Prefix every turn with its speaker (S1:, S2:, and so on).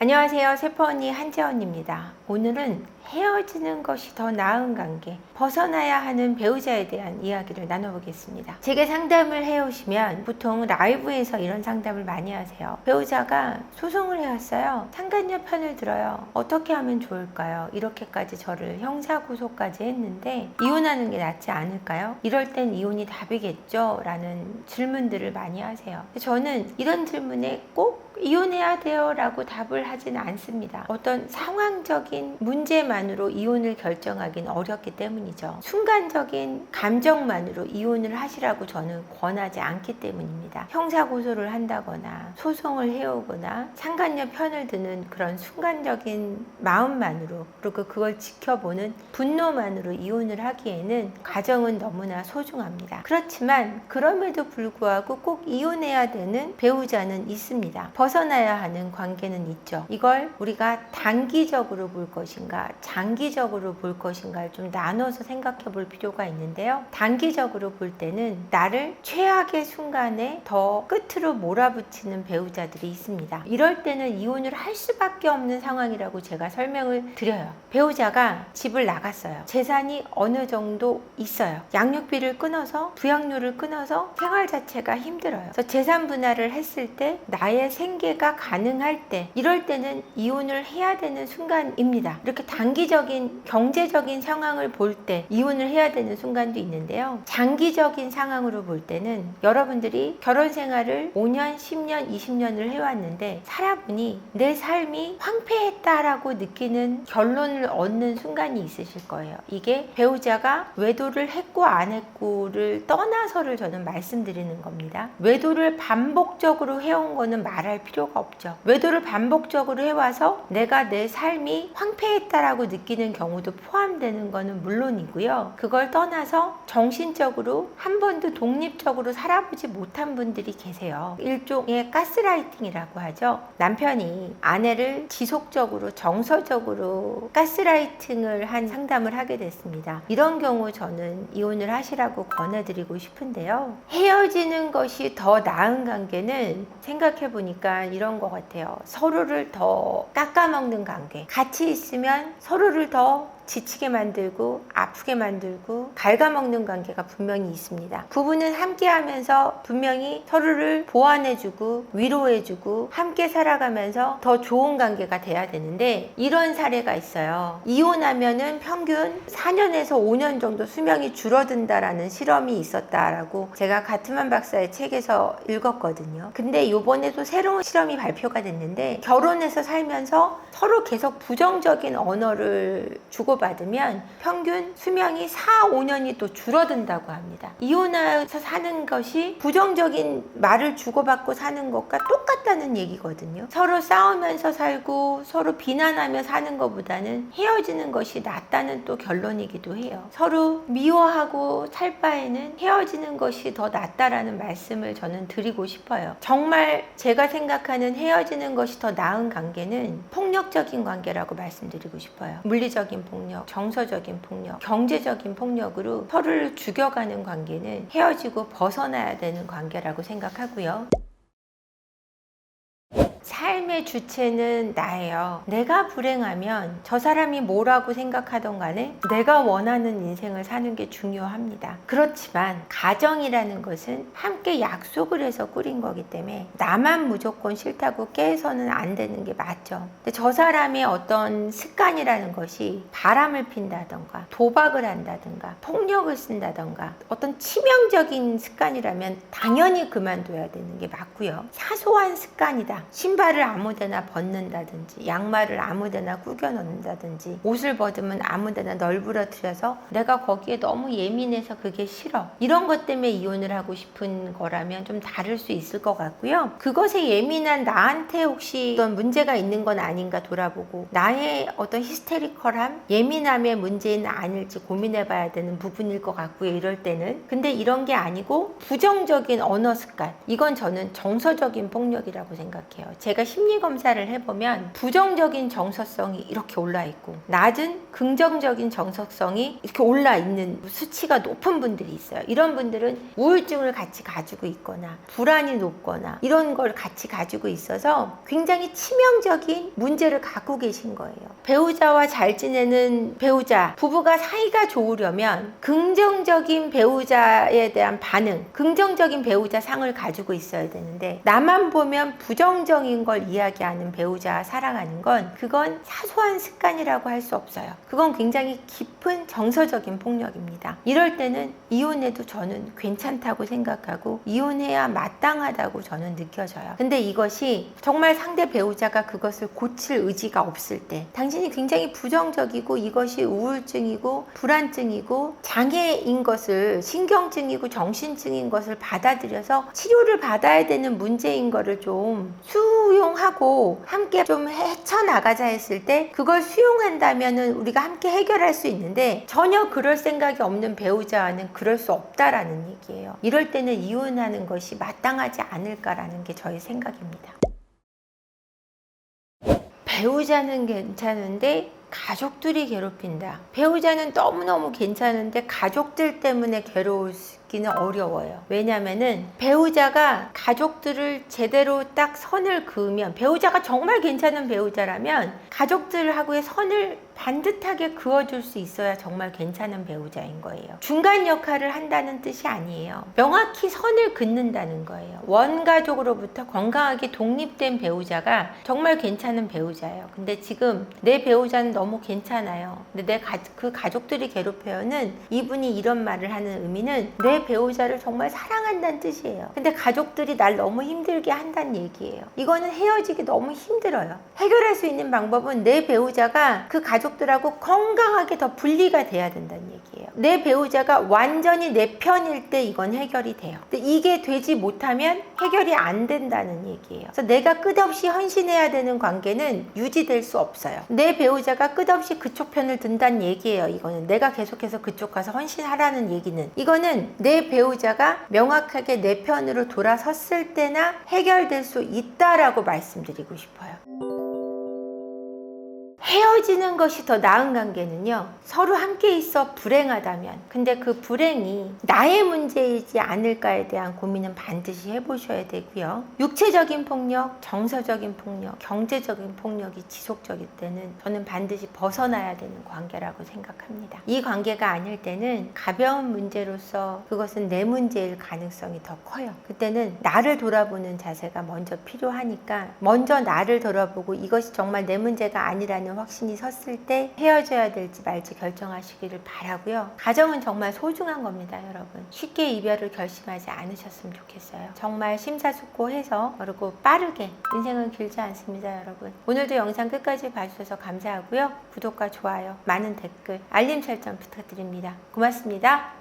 S1: 안녕하세요. 세퍼언니 한재언입니다. 오늘은 헤어지는 것이 더 나은 관계, 벗어나야 하는 배우자에 대한 이야기를 나눠보겠습니다. 제게 상담을 해오시면 보통 라이브에서 이런 상담을 많이 하세요. 배우자가 소송을 해왔어요. 상간녀 편을 들어요. 어떻게 하면 좋을까요? 이렇게까지 저를 형사고소까지 했는데 이혼하는 게 낫지 않을까요? 이럴 땐 이혼이 답이겠죠? 라는 질문들을 많이 하세요. 저는 이런 질문에 꼭 이혼해야 돼요 라고 답을 하진 않습니다. 어떤 상황적인 문제만으로 이혼을 결정하긴 어렵기 때문이죠. 순간적인 감정만으로 이혼을 하시라고 저는 권하지 않기 때문입니다. 형사고소를 한다거나 소송을 해오거나 상간녀 편을 드는 그런 순간적인 마음만으로, 그리고 그걸 지켜보는 분노만으로 이혼을 하기에는 가정은 너무나 소중합니다. 그렇지만 그럼에도 불구하고 꼭 이혼해야 되는 배우자는 있습니다. 벗어나야 하는 관계는 있죠. 이걸 우리가 단기적으로 볼 것인가 장기적으로 볼 것인가를 좀 나눠서 생각해 볼 필요가 있는데요. 단기적으로 볼 때는 나를 최악의 순간에 더 끝으로 몰아붙이는 배우자들이 있습니다. 이럴 때는 이혼을 할 수밖에 없는 상황이라고 제가 설명을 드려요. 배우자가 집을 나갔어요. 재산이 어느 정도 있어요. 양육비를 끊어서 부양료를 끊어서 생활 자체가 힘들어요. 그래서 재산 분할을 했을 때 나의 생계가 가능할 때, 이럴 때는 이혼을 해야 되는 순간입니다. 이렇게 단기적인 경제적인 상황을 볼 때 이혼을 해야 되는 순간도 있는데요. 장기적인 상황으로 볼 때는 여러분들이 결혼 생활을 5년, 10년, 20년을 해왔는데 살아보니 내 삶이 황폐했다라고 느끼는 결론을 얻는 순간이 있으실 거예요. 이게 배우자가 외도를 했고 안 했고를 떠나서를 저는 말씀드리는 겁니다. 외도를 반복적으로 해온 거는 말할 필요가 없죠. 외도를 반복적으로 해와서 내가 내 삶이 황폐했다라고 느끼는 경우도 포함되는 거는 물론이고요. 그걸 떠나서 정신적으로 한 번도 독립적으로 살아보지 못한 분들이 계세요. 일종의 가스라이팅이라고 하죠. 남편이 아내를 지속적으로 정서적으로 가스라이팅을 한 상담을 하게 됐습니다. 이런 경우 저는 이혼을 하시라고 권해드리고 싶은데요. 헤어지는 것이 더 나은 관계는 생각해 보니까 이런 것 같아요. 서로를 더 깎아먹는 관계. 같이 있으면 서로를 더 지치게 만들고 아프게 만들고 갉아먹는 관계가 분명히 있습니다. 부부는 함께 하면서 분명히 서로를 보완해주고 위로해주고 함께 살아가면서 더 좋은 관계가 돼야 되는데, 이런 사례가 있어요. 이혼하면은 평균 4년에서 5년 정도 수명이 줄어든다라는 실험이 있었다라고 제가 가트만 박사의 책에서 읽었거든요. 근데 이번에도 새로운 실험이 발표가 됐는데, 결혼해서 살면서 서로 계속 부정적인 언어를 주고받으면 평균 수명이 4, 5년이 또 줄어든다고 합니다. 이혼해서 사는 것이 부정적인 말을 주고받고 사는 것과 똑같다는 얘기거든요. 서로 싸우면서 살고 서로 비난하며 사는 것보다는 헤어지는 것이 낫다는 또 결론이기도 해요. 서로 미워하고 살 바에는 헤어지는 것이 더 낫다라는 말씀을 저는 드리고 싶어요. 정말 제가 생각하는 헤어지는 것이 더 나은 관계는 폭력적인 관계라고 말씀드리고 싶어요. 물리적인 폭력, 정서적인 폭력, 경제적인 폭력으로 서로를 죽여가는 관계는 헤어지고 벗어나야 되는 관계라고 생각하고요. 삶의 주체는 나예요. 내가 불행하면 저 사람이 뭐라고 생각하던 간에 내가 원하는 인생을 사는 게 중요합니다. 그렇지만 가정이라는 것은 함께 약속을 해서 꾸린 거기 때문에 나만 무조건 싫다고 깨서는 안 되는 게 맞죠. 근데 저 사람의 어떤 습관이라는 것이 바람을 핀다던가 도박을 한다던가 폭력을 쓴다던가 어떤 치명적인 습관이라면 당연히 그만둬야 되는 게 맞고요. 사소한 습관이다. 신발을 아무데나 벗는다든지 양말을 아무데나 구겨 넣는다든지 옷을 벗으면 아무데나 널브러뜨려서 내가 거기에 너무 예민해서 그게 싫어, 이런 것 때문에 이혼을 하고 싶은 거라면 좀 다를 수 있을 것 같고요. 그것에 예민한 나한테 혹시 어떤 문제가 있는 건 아닌가 돌아보고 나의 어떤 히스테리컬함, 예민함의 문제는 아닐지 고민해 봐야 되는 부분일 것 같고요. 이럴 때는. 근데 이런 게 아니고 부정적인 언어 습관, 이건 저는 정서적인 폭력이라고 생각해요. 제가 심리 검사를 해보면 부정적인 정서성이 이렇게 올라 있고 낮은 긍정적인 정서성이 이렇게 올라 있는 수치가 높은 분들이 있어요. 이런 분들은 우울증을 같이 가지고 있거나 불안이 높거나 이런 걸 같이 가지고 있어서 굉장히 치명적인 문제를 갖고 계신 거예요. 배우자와 잘 지내는 배우자, 부부가 사이가 좋으려면 긍정적인 배우자에 대한 반응, 긍정적인 배우자 상을 가지고 있어야 되는데 나만 보면 부정적인 걸 이야기하는 배우자 사랑하는 건 그건 사소한 습관이라고 할 수 없어요. 그건 굉장히 깊은 정서적인 폭력입니다. 이럴 때는 이혼해도 저는 괜찮다고 생각하고 이혼해야 마땅하다고 저는 느껴져요. 근데 이것이 정말 상대 배우자가 그것을 고칠 의지가 없을 때 당신이 굉장히 부정적이고 이것이 우울증이고 불안증이고 장애인 것을 신경증이고 정신증인 것을 받아들여서 치료를 받아야 되는 문제인 거를 좀 수용하고 함께 좀 헤쳐나가자 했을 때 그걸 수용한다면은 우리가 함께 해결할 수 있는데 전혀 그럴 생각이 없는 배우자와는 그럴 수 없다라는 얘기예요. 이럴 때는 이혼하는 것이 마땅하지 않을까라는 게 저의 생각입니다. 배우자는 괜찮은데 가족들이 괴롭힌다. 배우자는 너무너무 괜찮은데 가족들 때문에 괴로우기는 어려워요. 왜냐면은 배우자가 가족들을 제대로 딱 선을 그으면 배우자가 정말 괜찮은 배우자라면 가족들하고의 선을 반듯하게 그어줄 수 있어야 정말 괜찮은 배우자인 거예요. 중간 역할을 한다는 뜻이 아니에요. 명확히 선을 긋는다는 거예요. 원가족으로부터 건강하게 독립된 배우자가 정말 괜찮은 배우자예요. 근데 지금 내 배우자는 너무 괜찮아요. 근데 그 가족들이 괴롭혀요는 이분이 이런 말을 하는 의미는 내 배우자를 정말 사랑한다는 뜻이에요. 근데 가족들이 날 너무 힘들게 한다는 얘기예요. 이거는 헤어지기 너무 힘들어요. 해결할 수 있는 방법은 내 배우자가 그 가족들하고 건강하게 더 분리가 돼야 된다는 얘기예요. 내 배우자가 완전히 내 편일 때 이건 해결이 돼요. 근데 이게 되지 못하면 해결이 안 된다는 얘기예요. 그래서 내가 끝없이 헌신해야 되는 관계는 유지될 수 없어요. 내 배우자가 끝없이 그쪽 편을 든다는 얘기예요. 이거는 내가 계속해서 그쪽 가서 헌신하라는 얘기는 이거는 내 배우자가 명확하게 내 편으로 돌아섰을 때나 해결될 수 있다라고 말씀드리고 싶어요. 헤어지는 것이 더 나은 관계는요, 서로 함께 있어 불행하다면, 근데 그 불행이 나의 문제이지 않을까에 대한 고민은 반드시 해보셔야 되고요. 육체적인 폭력, 정서적인 폭력, 경제적인 폭력이 지속적일 때는 저는 반드시 벗어나야 되는 관계라고 생각합니다. 이 관계가 아닐 때는 가벼운 문제로서 그것은 내 문제일 가능성이 더 커요. 그때는 나를 돌아보는 자세가 먼저 필요하니까 먼저 나를 돌아보고 이것이 정말 내 문제가 아니라는 확신이 섰을 때 헤어져야 될지 말지 결정하시기를 바라고요. 가정은 정말 소중한 겁니다, 여러분. 쉽게 이별을 결심하지 않으셨으면 좋겠어요. 정말 심사숙고해서 그리고 빠르게. 인생은 길지 않습니다, 여러분. 오늘도 영상 끝까지 봐주셔서 감사하고요. 구독과 좋아요, 많은 댓글, 알림 설정 부탁드립니다. 고맙습니다.